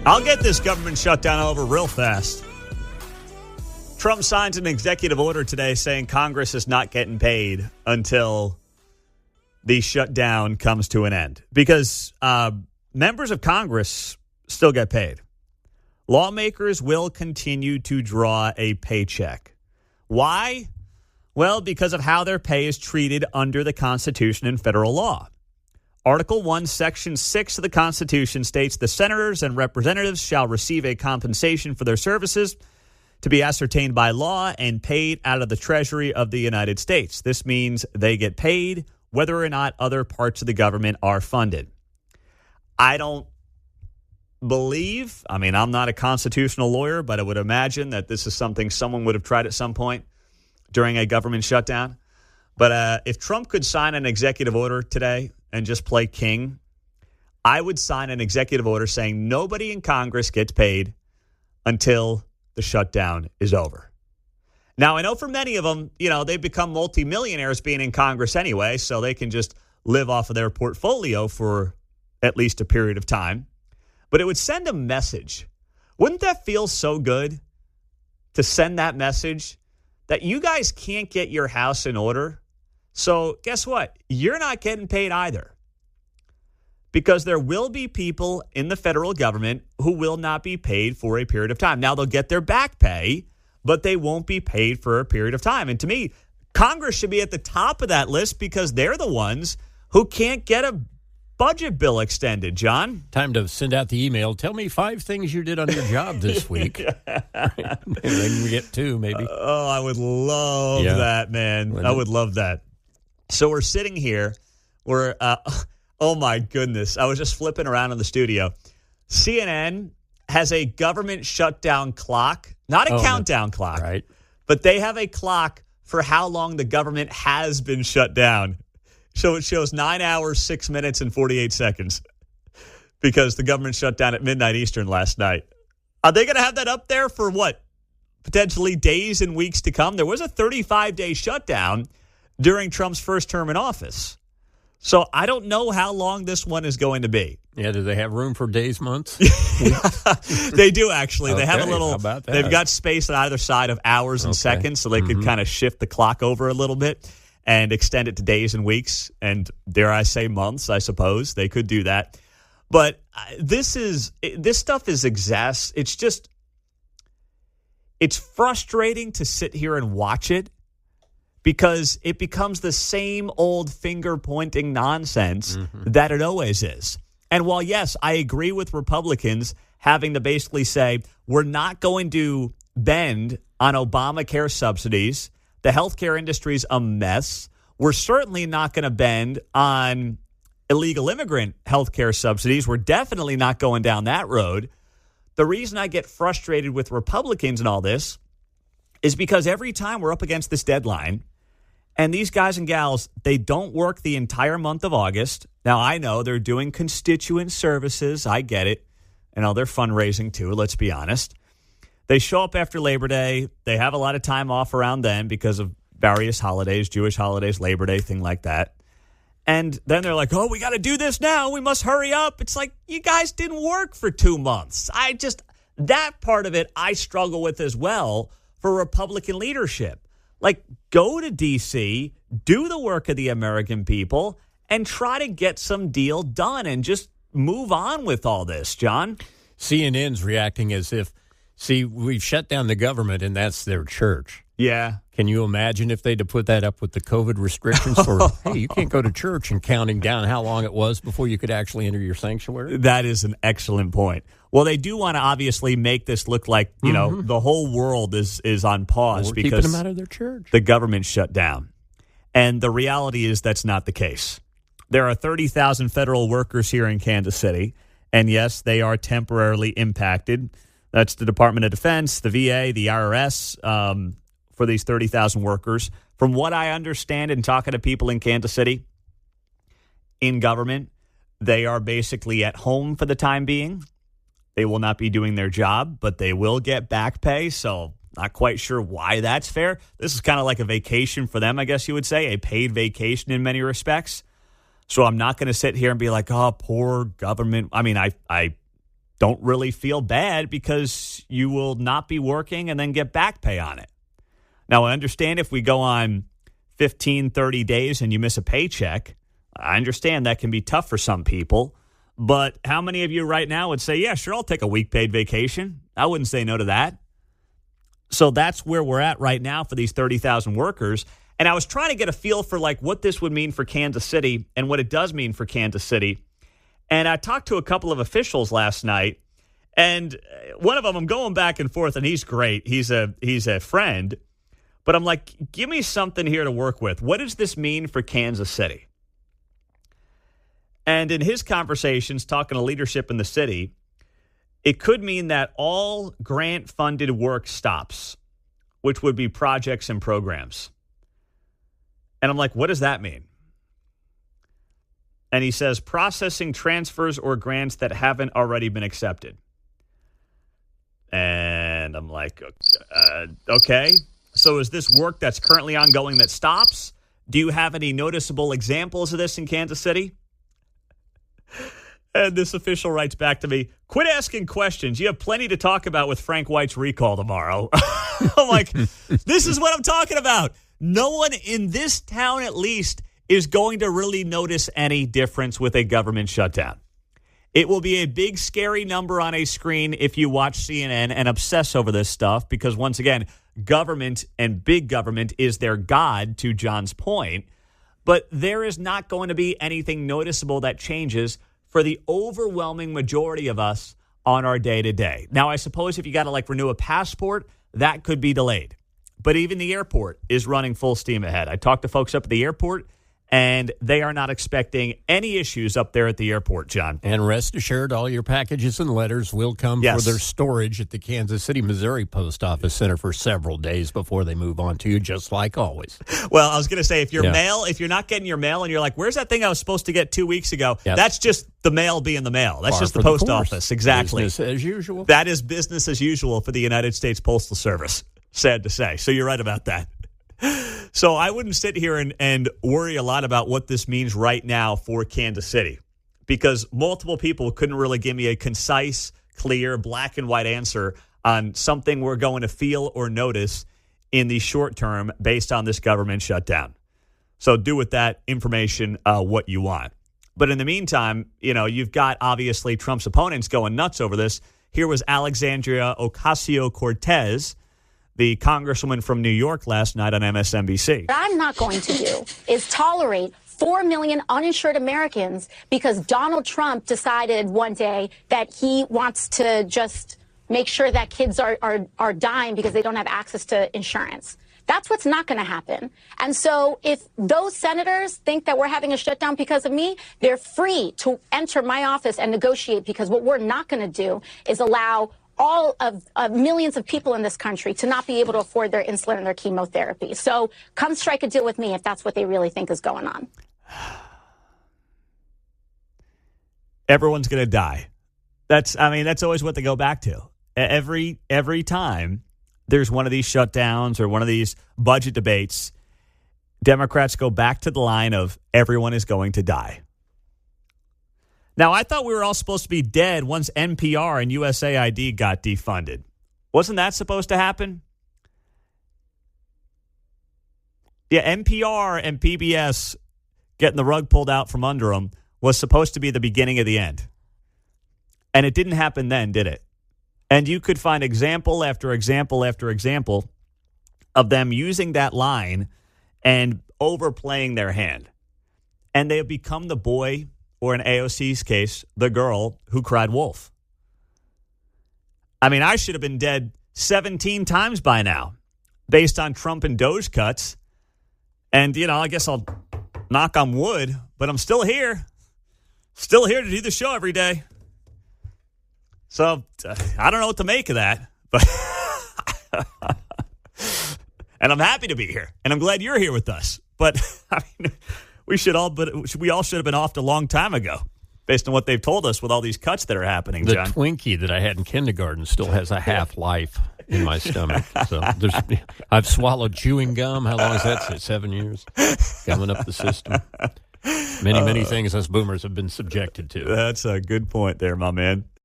I'll get this government shutdown over real fast. Trump signs an executive order today saying Congress is not getting paid until the shutdown comes to an end. Because members of Congress still get paid. Lawmakers will continue to draw a paycheck. Why? Well, because of how their pay is treated under the Constitution and federal law. Article 1, Section 6 of the Constitution states the senators and representatives shall receive a compensation for their services to be ascertained by law and paid out of the Treasury of the United States. This means they get paid whether or not other parts of the government are funded. I don't believe, I'm not a constitutional lawyer, but I would imagine that this is something someone would have tried at some point during a government shutdown. But if Trump could sign an executive order today and just play king, I would sign an executive order saying nobody in Congress gets paid until the shutdown is over. Now, I know for many of them, they've become multimillionaires being in Congress anyway, so they can just live off of their portfolio for at least a period of time. But it would send a message. Wouldn't that feel so good to send that message that you guys can't get your house in order? So guess what? You're not getting paid either. Because there will be people in the federal government who will not be paid for a period of time. Now, they'll get their back pay, but they won't be paid for a period of time. And to me, Congress should be at the top of that list because they're the ones who can't get a budget bill extended, John. Time to send out the email. Tell me 5 things you did on your job this week. And then we get 2, maybe. I would love that, man. Wouldn't I would love that. So we're sitting here. We're, oh, my goodness. I was just flipping around in the studio. CNN has a government shutdown clock, not a countdown clock, right? But they have a clock for how long the government has been shut down. So it shows 9 hours, 6 minutes, and 48 seconds because the government shut down at midnight Eastern last night. Are they going to have that up there for what? Potentially days and weeks to come? There was a 35-day shutdown during Trump's first term in office. So I don't know how long this one is going to be. Yeah, do they have room for days, months? They do, actually. Okay, they have a little, how about that? They've got space on either side of hours and seconds, so they could kind of shift the clock over a little bit and extend it to days and weeks, and dare I say months, I suppose. They could do that. But this stuff is it's frustrating to sit here and watch it because it becomes the same old finger-pointing nonsense that it always is. And while, yes, I agree with Republicans having to basically say, we're not going to bend on Obamacare subsidies. The healthcare industry's a mess. We're certainly not going to bend on illegal immigrant healthcare subsidies. We're definitely not going down that road. The reason I get frustrated with Republicans and all this is because every time we're up against this deadline, and these guys and gals, they don't work the entire month of August. Now, I know they're doing constituent services. I get it. And they're fundraising too, let's be honest. They show up after Labor Day. They have a lot of time off around then because of various holidays, Jewish holidays, Labor Day, thing like that. And then they're like, we got to do this now. We must hurry up. It's like, you guys didn't work for 2 months. That part of it I struggle with as well for Republican leadership. Like, go to D.C., do the work of the American people, and try to get some deal done and just move on with all this, John. CNN's reacting as if, we've shut down the government, and that's their church. Yeah. Can you imagine if they'd have put that up with the COVID restrictions for, hey, you can't go to church, and counting down how long it was before you could actually enter your sanctuary? That is an excellent point. Well, they do want to obviously make this look like, the whole world is on pause We're because keeping them out of their church. The government shut down. And the reality is that's not the case. There are 30,000 federal workers here in Kansas City, and yes, they are temporarily impacted. That's the Department of Defense, the VA, the IRS, for these 30,000 workers. From what I understand in talking to people in Kansas City, in government, they are basically at home for the time being. They will not be doing their job, but they will get back pay, so not quite sure why that's fair. This is kind of like a vacation for them, I guess you would say, a paid vacation in many respects. So I'm not going to sit here and be like, poor government. I don't really feel bad because you will not be working and then get back pay on it. Now, I understand if we go on 15, 30 days and you miss a paycheck, I understand that can be tough for some people. But how many of you right now would say, yeah, sure, I'll take a week paid vacation? I wouldn't say no to that. So that's where we're at right now for these 30,000 workers. And I was trying to get a feel for like what this would mean for Kansas City and what it does mean for Kansas City. And I talked to a couple of officials last night, and one of them, I'm going back and forth, and he's great. He's a friend. But I'm like, give me something here to work with. What does this mean for Kansas City? And in his conversations, talking to leadership in the city, it could mean that all grant-funded work stops, which would be projects and programs. And I'm like, what does that mean? And he says, processing transfers or grants that haven't already been accepted. And I'm like, okay. So is this work that's currently ongoing that stops? Do you have any noticeable examples of this in Kansas City? And this official writes back to me, quit asking questions. You have plenty to talk about with Frank White's recall tomorrow. I'm like, this is what I'm talking about. No one in this town, at least, is going to really notice any difference with a government shutdown. It will be a big, scary number on a screen if you watch CNN and obsess over this stuff because, once again, government and big government is their god, to John's point. But there is not going to be anything noticeable that changes for the overwhelming majority of us on our day-to-day. Now, I suppose if you got to, renew a passport, that could be delayed. But even the airport is running full steam ahead. I talked to folks up at the airport, and they are not expecting any issues up there at the airport, John. And rest assured, all your packages and letters will come for their storage at the Kansas City, Missouri Post Office Center for several days before they move on to you, just like always. Well, I was going to say, if you're not getting your mail and you're like, where's that thing I was supposed to get 2 weeks ago? Yep. That's just the mail being the mail. That's just the post office. Exactly. Business as usual. That is business as usual for the United States Postal Service. Sad to say. So you're right about that. So I wouldn't sit here and worry a lot about what this means right now for Kansas City because multiple people couldn't really give me a concise, clear, black and white answer on something we're going to feel or notice in the short term based on this government shutdown. So do with that information what you want. But in the meantime, you've got obviously Trump's opponents going nuts over this. Here was Alexandria Ocasio-Cortez, the congresswoman from New York, last night on MSNBC. What I'm not going to do is tolerate 4 million uninsured Americans because Donald Trump decided one day that he wants to just make sure that kids are dying because they don't have access to insurance. That's what's not going to happen. And so if those senators think that we're having a shutdown because of me, they're free to enter my office and negotiate because what we're not going to do is allow all of millions of people in this country to not be able to afford their insulin and their chemotherapy. So come strike a deal with me if that's what they really think is going on. Everyone's going to die. That's always what they go back to. Every time there's one of these shutdowns or one of these budget debates, Democrats go back to the line of everyone is going to die. Now, I thought we were all supposed to be dead once NPR and USAID got defunded. Wasn't that supposed to happen? Yeah, NPR and PBS getting the rug pulled out from under them was supposed to be the beginning of the end. And it didn't happen then, did it? And you could find example after example after example of them using that line and overplaying their hand. And they have become the boy, or in AOC's case, the girl who cried wolf. I mean, I should have been dead 17 times by now based on Trump and Doge cuts. And, I guess I'll knock on wood, but I'm still here. Still here to do the show every day. So I don't know what to make of that. But and I'm happy to be here. And I'm glad you're here with us. But we all should have been off a long time ago, based on what they've told us with all these cuts that are happening, John. The Twinkie that I had in kindergarten still has a half-life in my stomach. So I've swallowed chewing gum. How long is that? 7 years? Coming up the system. Many things us boomers have been subjected to. That's a good point there, my man.